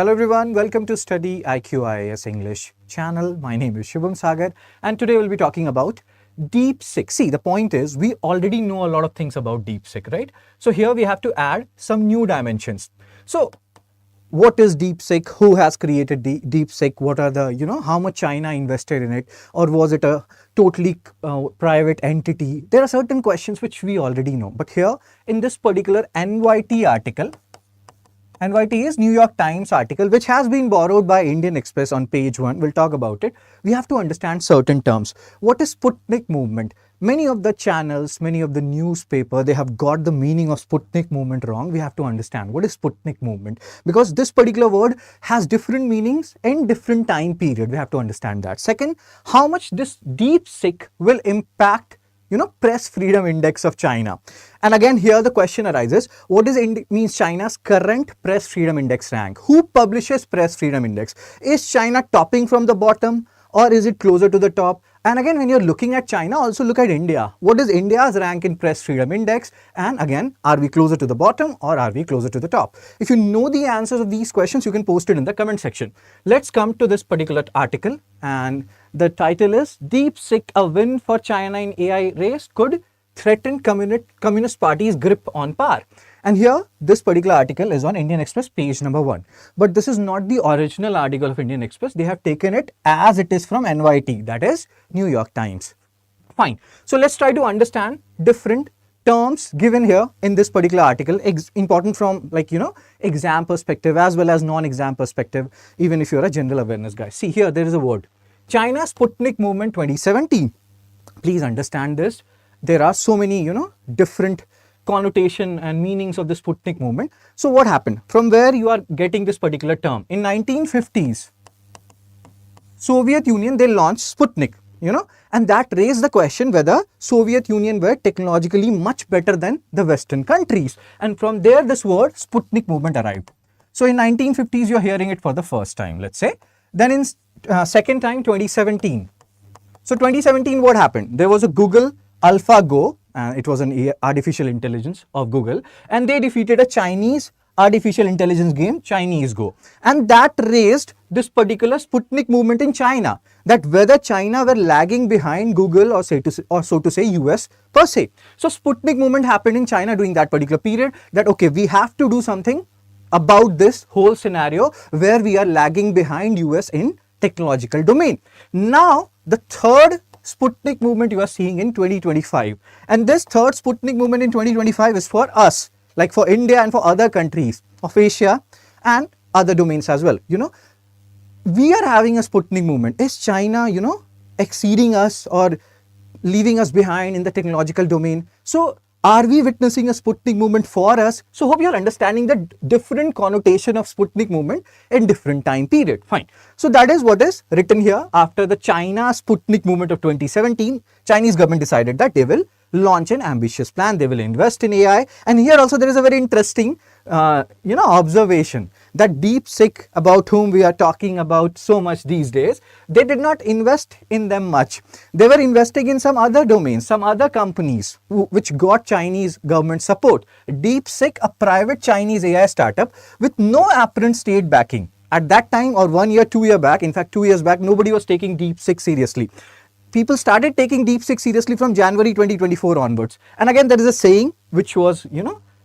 Hello everyone, welcome to Study IQ IAS English channel. My name is Shubham Sagar and today we'll be talking about DeepSeek. See, the point is we already know a lot of things about DeepSeek, right? So here we have to add some new dimensions. So what is DeepSeek? Who has created the DeepSeek? What are the, how much China invested in it? Or was it a totally private entity? There are certain questions which we already know. But here in this particular NYT article, NYT is New York Times article, which has been borrowed by Indian Express on page 1. We'll talk about it. We have to understand certain terms. What is Sputnik movement? Many of the channels, many of the newspaper, they have got the meaning of Sputnik movement wrong. We have to understand what is Sputnik movement, because this particular word has different meanings in different time period. We have to understand that. Second, how much this DeepSeek will impact press freedom index of China. And again, here the question arises, what is means China's current press freedom index rank? Who publishes press freedom index? Is China topping from the bottom or is it closer to the top? And again, when you're looking at China, also look at India. What is India's rank in press freedom index? And again, are we closer to the bottom or are we closer to the top? If you know the answers of these questions, you can post it in the comment section. Let's come to this particular article, and the title is DeepSeek, a win for China in AI race could threaten Communist Party's grip on power. And here, this particular article is on Indian Express, page number 1. But this is not the original article of Indian Express. They have taken it as it is from NYT, that is New York Times. Fine. So let's try to understand different terms given here in this particular article, important from exam perspective as well as non-exam perspective, even if you're a general awareness guy. See here, there is a word, China Sputnik movement 2017. Please understand this. There are so many, different connotation and meanings of the Sputnik movement. So what happened? From where you are getting this particular term? In 1950s, Soviet Union, they launched Sputnik, and that raised the question whether Soviet Union were technologically much better than the Western countries. And from there, this word Sputnik movement arrived. So in 1950s, you're hearing it for the first time, let's say. Then in second time, 2017. So 2017, what happened? There was a Google AlphaGo, and it was an artificial intelligence of Google, and they defeated a Chinese artificial intelligence game, Chinese Go. And that raised this particular Sputnik movement in China, that whether China were lagging behind Google or so to say US per se. So Sputnik movement happened in China during that particular period, that okay, we have to do something about this whole scenario where we are lagging behind US in technological domain. Now, the third Sputnik movement you are seeing in 2025. And this third Sputnik movement in 2025 is for us, like for India and for other countries of Asia and other domains as well. We are having a Sputnik movement. Is China, exceeding us or leaving us behind in the technological domain? So are we witnessing a Sputnik movement for us? So hope you're understanding the different connotation of Sputnik movement in different time period. Fine. So that is what is written here. After the China Sputnik movement of 2017, Chinese government decided that they will launch an ambitious plan. They will invest in AI. And here also there is a very interesting, observation that DeepSeek, about whom we are talking about so much these days, they did not invest in them much. They were investing in some other domains, some other companies which got Chinese government support. DeepSeek, a private Chinese AI startup with no apparent state backing. At that time, or 1 year, 2 years back, in fact 2 years back, nobody was taking DeepSeek seriously. People started taking DeepSeek seriously from January 2024 onwards. And again, there is a saying which was,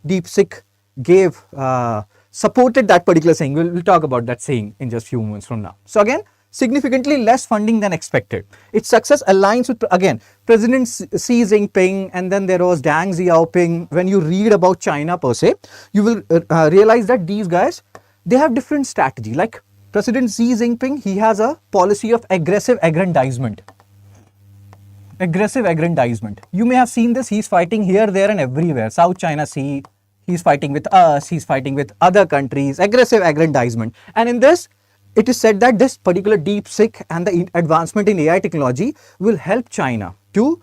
DeepSeek gave, supported that particular saying. We'll talk about that saying in just few moments from now. So again, significantly less funding than expected. Its success aligns with, again, President Xi Jinping, and then there was Deng Xiaoping. When you read about China per se, you will realize that these guys, they have different strategy. Like President Xi Jinping, he has a policy of aggressive aggrandizement. Aggressive aggrandizement. You may have seen this. He's fighting here, there and everywhere. South China Sea. He's fighting with us. He's fighting with other countries. Aggressive aggrandizement. And in this, it is said that this particular DeepSeek and the advancement in AI technology will help China to,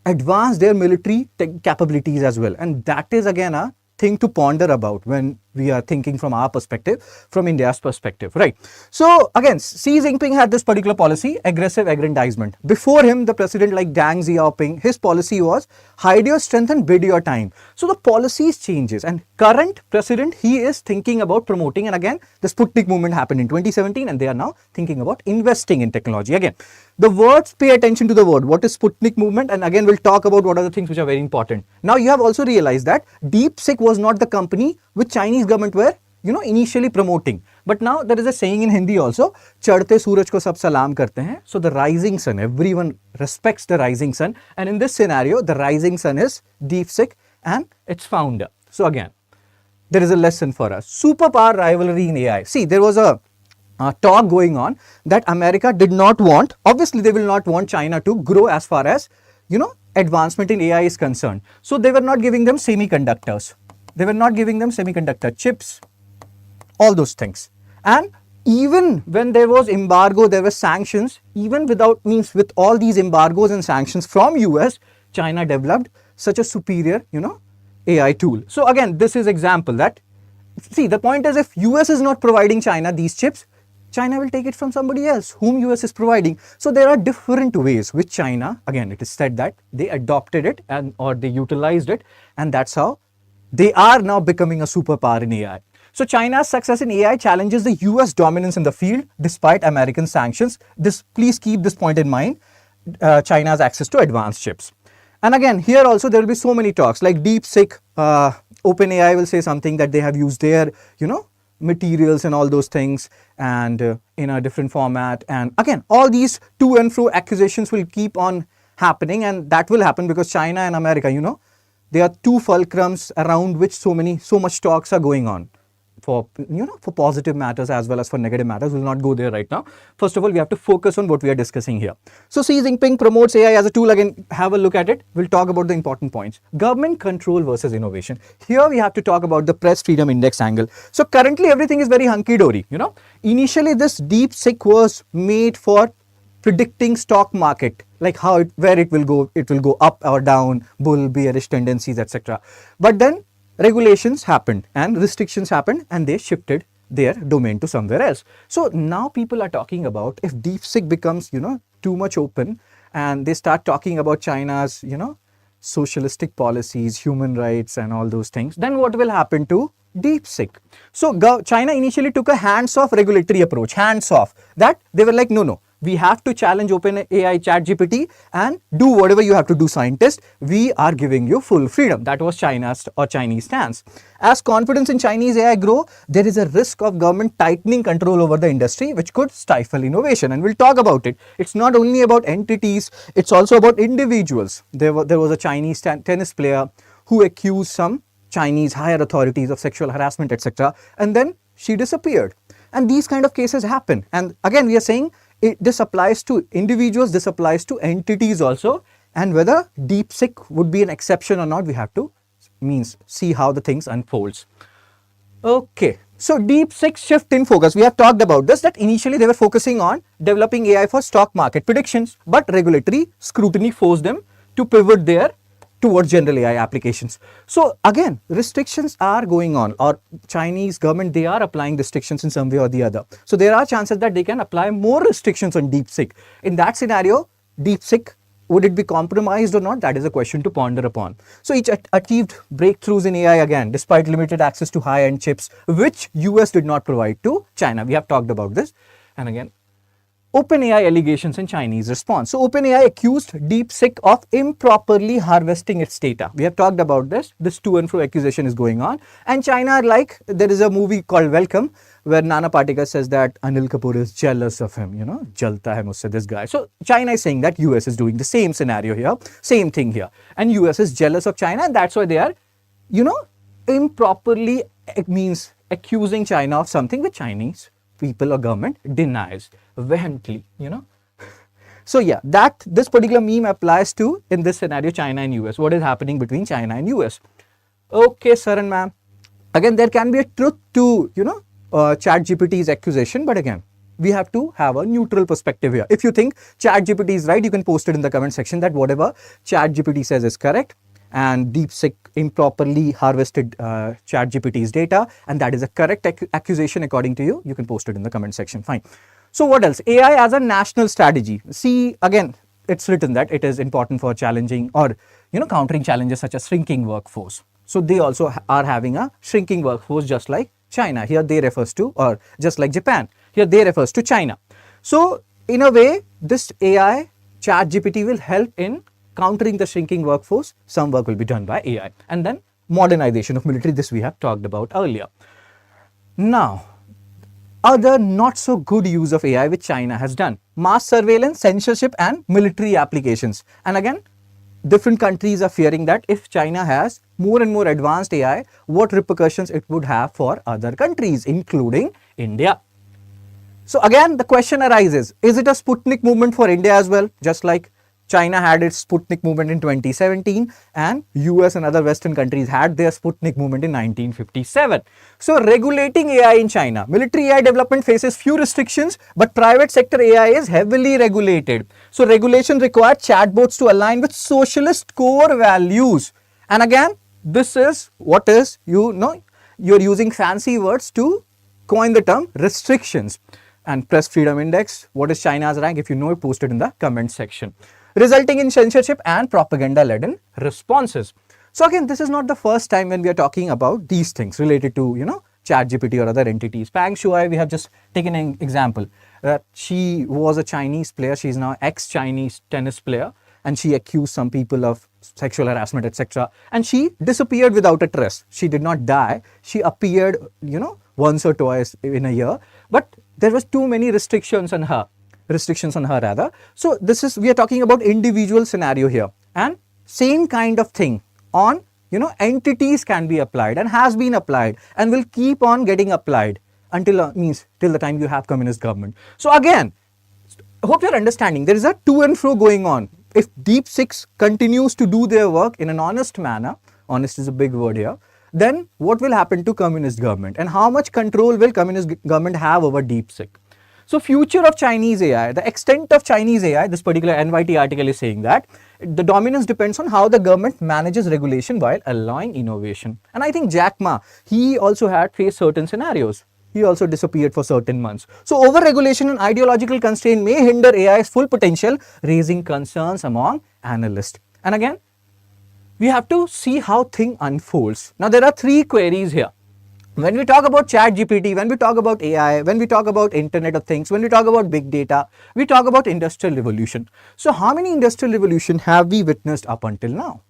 advance their military capabilities as well. And that is again a thing to ponder about when, we are thinking from our perspective, from India's perspective, right? So again, Xi Jinping had this particular policy, aggressive aggrandizement. Before him, the president like Deng Xiaoping, his policy was hide your strength and bid your time. So the policies changes, and current president, he is thinking about promoting, and again, the Sputnik movement happened in 2017, and they are now thinking about investing in technology. Again, the words, pay attention to the word. What is Sputnik movement? And again, we'll talk about what are the things which are very important. Now, you have also realized that DeepSeek was not the company which Chinese government were, initially promoting. But now there is a saying in Hindi also, chadhte suraj ko sab salam karte hain. So the rising sun, everyone respects the rising sun. And in this scenario, the rising sun is DeepSeek and its founder. So again, there is a lesson for us. Superpower rivalry in AI. See, there was a talk going on that America did not want, obviously they will not want China to grow as far as, advancement in AI is concerned. So they were not giving them semiconductors. They were not giving them semiconductor chips, all those things. And even when there was embargo, there were sanctions, even with all these embargoes and sanctions from US, China developed such a superior, AI tool. So again, this is example that, see, the point is if US is not providing China these chips, China will take it from somebody else whom US is providing. So there are different ways which China, again, it is said that they adopted it or they utilized it, and that's how they are now becoming a superpower in AI. So China's success in AI challenges the US dominance in the field despite American sanctions. Please keep this point in mind, China's access to advanced chips. And again, here also there will be so many talks like DeepSeek, OpenAI will say something that they have used their, materials and all those things, and in a different format. And again, all these to and fro accusations will keep on happening, and that will happen because China and America, they are two fulcrums around which so much talks are going on for, for positive matters as well as for negative matters. We'll not go there right now. First of all, we have to focus on what we are discussing here. So Xi Jinping promotes AI as a tool. Again, have a look at it. We'll talk about the important points. Government control versus innovation. Here we have to talk about the press freedom index angle. So currently everything is very hunky-dory, Initially this DeepSeek was made for predicting stock market, like where it will go up or down, bull, bearish tendencies, etc. But then regulations happened and restrictions happened, and they shifted their domain to somewhere else. So now people are talking about if DeepSeek becomes, too much open, and they start talking about China's, socialistic policies, human rights and all those things, then what will happen to DeepSeek? So China initially took a hands-off regulatory approach, hands-off, that they were like, no, we have to challenge OpenAI, ChatGPT, and do whatever you have to do, scientists. We are giving you full freedom. That was China's or Chinese stance. As confidence in Chinese AI grow, there is a risk of government tightening control over the industry, which could stifle innovation. And we'll talk about it. It's not only about entities, it's also about individuals. There was a Chinese tennis player who accused some Chinese higher authorities of sexual harassment, etc. And then she disappeared. And these kind of cases happen. And again, we are saying, this applies to individuals, this applies to entities also, and whether DeepSeek would be an exception or not, we have to see how the things unfolds. Okay, so DeepSeek shift in focus. We have talked about this, that initially they were focusing on developing AI for stock market predictions, but regulatory scrutiny forced them to pivot there towards general AI applications. So again, restrictions are going on, or Chinese government, they are applying restrictions in some way or the other. So there are chances that they can apply more restrictions on DeepSeek. In that scenario, DeepSeek, would it be compromised or not? That is a question to ponder upon. So each achieved breakthroughs in AI again, despite limited access to high-end chips, which US did not provide to China. We have talked about this. And again, OpenAI allegations and Chinese response. So OpenAI accused DeepSeek of improperly harvesting its data. We have talked about this. This to and fro accusation is going on. And China, like, there is a movie called Welcome, where Nana Patekar says that Anil Kapoor is jealous of him, jalta hai mujhse this guy. So China is saying that US is doing the same scenario here, same thing here. And US is jealous of China, and that's why they are, improperly, it means accusing China of something which Chinese people or government denies vehemently, So yeah, this particular meme applies to, in this scenario, China and US. What is happening between China and US? Okay, sir and ma'am. Again, there can be a truth to, ChatGPT's accusation, but again, we have to have a neutral perspective here. If you think ChatGPT is right, you can post it in the comment section that whatever ChatGPT says is correct. and DeepSeek improperly harvested ChatGPT's data, and that is a correct accusation according to you. You can post it in the comment section. Fine. So what else? AI as a national strategy. See, again, it's written that it is important for challenging or countering challenges such as shrinking workforce. So they also are having a shrinking workforce, just like China. Here they refers to, or just like Japan. Here they refers to China. So in a way, this AI ChatGPT will help in countering the shrinking workforce. Some work will be done by AI. And then modernization of military, this we have talked about earlier. Now, other not so good use of AI which China has done: mass surveillance, censorship and military applications. And again, different countries are fearing that if China has more and more advanced AI, what repercussions it would have for other countries, including India. So again, the question arises, is it a Sputnik movement for India as well? Just like China had its Sputnik movement in 2017 and US and other Western countries had their Sputnik movement in 1957. So regulating AI in China, military AI development faces few restrictions, but private sector AI is heavily regulated. So regulation requires chatbots to align with socialist core values. And again, this is what is, you're using fancy words to coin the term restrictions. And press freedom index, what is China's rank? If you know, post it in the comment section. Resulting in censorship and propaganda laden responses. So again, this is not the first time when we are talking about these things related to, ChatGPT or other entities. Peng Shuai, we have just taken an example. She was a Chinese player. She is now ex-Chinese tennis player, and she accused some people of sexual harassment, etc. And she disappeared without a trace. She did not die. She appeared, once or twice in a year, but there was too many restrictions on her rather. So we are talking about individual scenario here, and same kind of thing on, entities can be applied and has been applied and will keep on getting applied until till the time you have communist government. So again, hope you're understanding, there is a to and fro going on. If DeepSeek continues to do their work in an honest manner, honest is a big word here, then what will happen to communist government, and how much control will communist government have over DeepSeek? So future of Chinese AI, the extent of Chinese AI, this particular NYT article is saying that the dominance depends on how the government manages regulation while allowing innovation. And I think Jack Ma, he also had faced certain scenarios. He also disappeared for certain months. So over-regulation and ideological constraint may hinder AI's full potential, raising concerns among analysts. And again, we have to see how thing unfolds. Now, there are three queries here. When we talk about ChatGPT, when we talk about AI, when we talk about Internet of Things, when we talk about big data, we talk about industrial revolution. So how many industrial revolution have we witnessed up until now?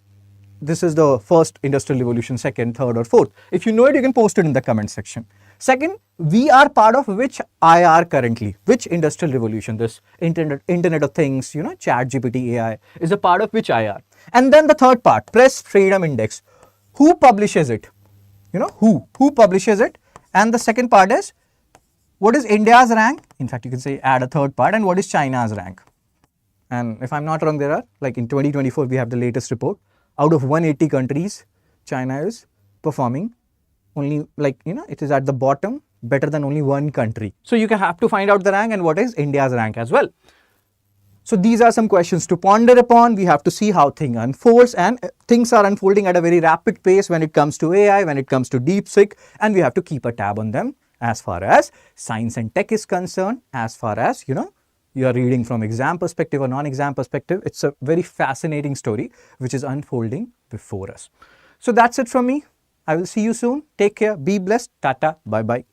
This is the first industrial revolution, second, third or fourth. If you know it, you can post it in the comment section. Second, we are part of which IR currently? Which industrial revolution? This Internet of Things, ChatGPT, AI is a part of which IR? And then the third part, press freedom index. Who publishes it? Who publishes it? And the second part is, what is India's rank? In fact, you can say add a third part, and what is China's rank? And if I'm not wrong, there are, like in 2024, we have the latest report. Out of 180 countries, China is performing only, it is at the bottom, better than only one country. So you have to find out the rank and what is India's rank as well. So these are some questions to ponder upon. We have to see how things unfolds, and things are unfolding at a very rapid pace when it comes to AI, when it comes to DeepSeek, and we have to keep a tab on them as far as science and tech is concerned. As far as, you are reading from exam perspective or non-exam perspective, it's a very fascinating story which is unfolding before us. So that's it from me. I will see you soon. Take care. Be blessed. Tata. Bye-bye.